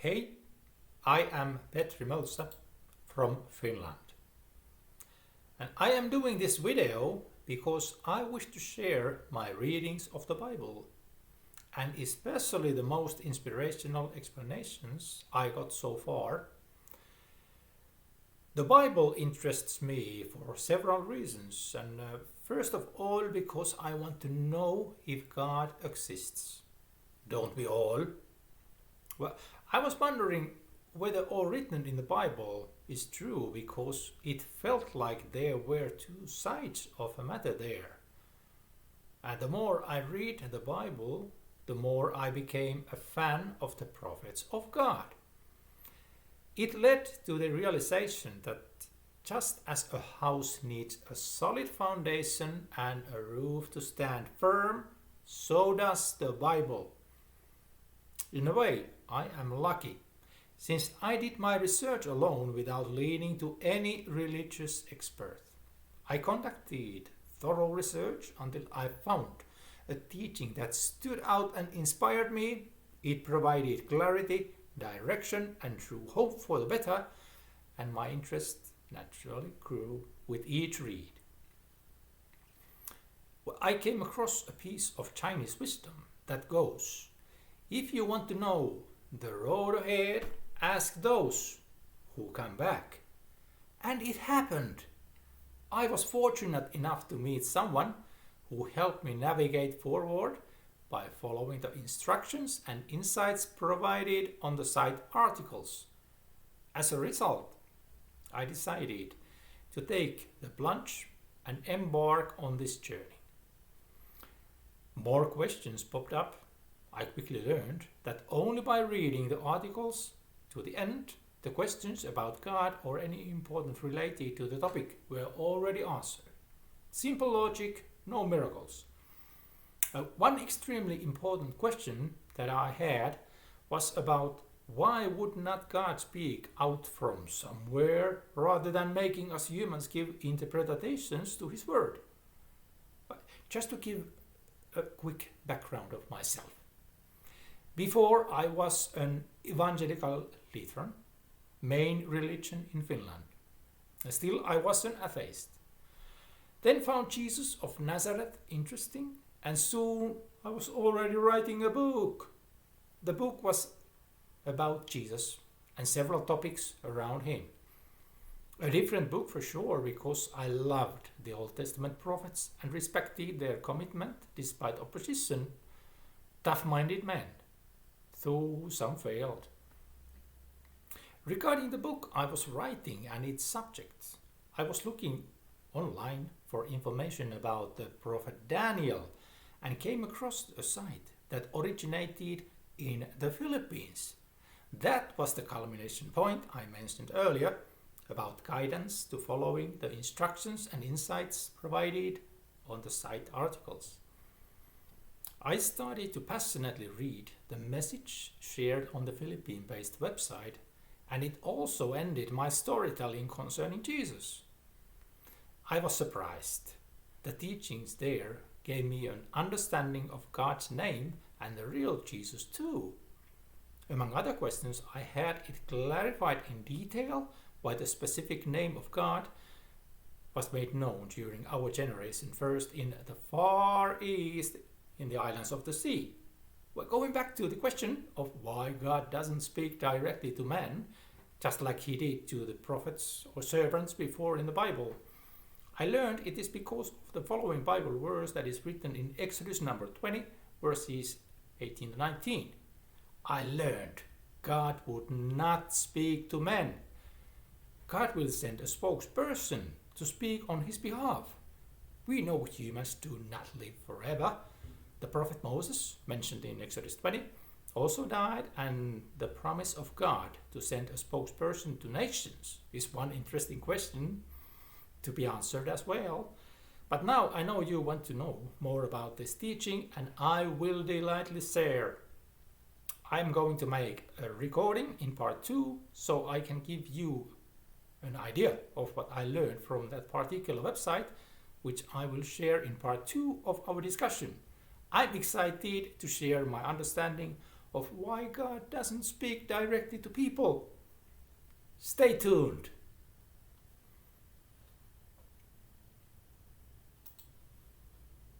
Hey, I am Petri Mölsä from Finland. And I am doing this video because I wish to share my readings of the Bible and especially the most inspirational explanations I got so far. The Bible interests me for several reasons, and first of all because I want to know if God exists. Don't we all? Well, I was wondering whether all written in the Bible is true because it felt like there were two sides of a matter there. And the more I read the Bible, the more I became a fan of the prophets of God. It led to the realization that just as a house needs a solid foundation and a roof to stand firm, so does the Bible. In a way, I am lucky, since I did my research alone without leaning to any religious expert. I conducted thorough research until I found a teaching that stood out and inspired me. It provided clarity, direction, and true hope for the better, and my interest naturally grew with each read. Well, I came across a piece of Chinese wisdom that goes, if you want to know the road ahead, ask those who come back. And it happened. I was fortunate enough to meet someone who helped me navigate forward by following the instructions and insights provided on the site articles. As a result, I decided to take the plunge and embark on this journey. More questions popped up. I quickly learned that only by reading the articles to the end, the questions about God or any important related to the topic were already answered. Simple logic, no miracles. One extremely important question that I had was about why would not God speak out from somewhere rather than making us humans give interpretations to his word? Just to give a quick background of myself. Before I was an evangelical Lutheran, main religion in Finland. Still I was an atheist. Then found Jesus of Nazareth interesting, and soon I was already writing a book. The book was about Jesus and several topics around him. A different book for sure, because I loved the Old Testament prophets and respected their commitment despite opposition, tough-minded men, though some failed. Regarding the book I was writing and its subjects, I was looking online for information about the prophet Daniel and came across a site that originated in the Philippines. That was the culmination point I mentioned earlier about guidance to following the instructions and insights provided on the site articles. I started to passionately read the message shared on the Philippine-based website, and it also ended my storytelling concerning Jesus. I was surprised. The teachings there gave me an understanding of God's name and the real Jesus too. Among other questions, I had it clarified in detail why the specific name of God was made known during our generation, first in the Far East in the islands of the sea. Well, going back to the question of why God doesn't speak directly to man, just like he did to the prophets or servants before in the Bible, I learned it is because of the following Bible verse that is written in Exodus number 20, verses 18 to 19. I learned God would not speak to men. God will send a spokesperson to speak on his behalf. We know humans do not live forever. The prophet Moses, mentioned in Exodus 20, also died, and the promise of God to send a spokesperson to nations is one interesting question to be answered as well. But now I know you want to know more about this teaching, and I will delightfully share. I'm going to make a recording in part 2 so I can give you an idea of what I learned from that particular website, which I will share in part 2 of our discussion. I'm excited to share my understanding of why God doesn't speak directly to people. Stay tuned!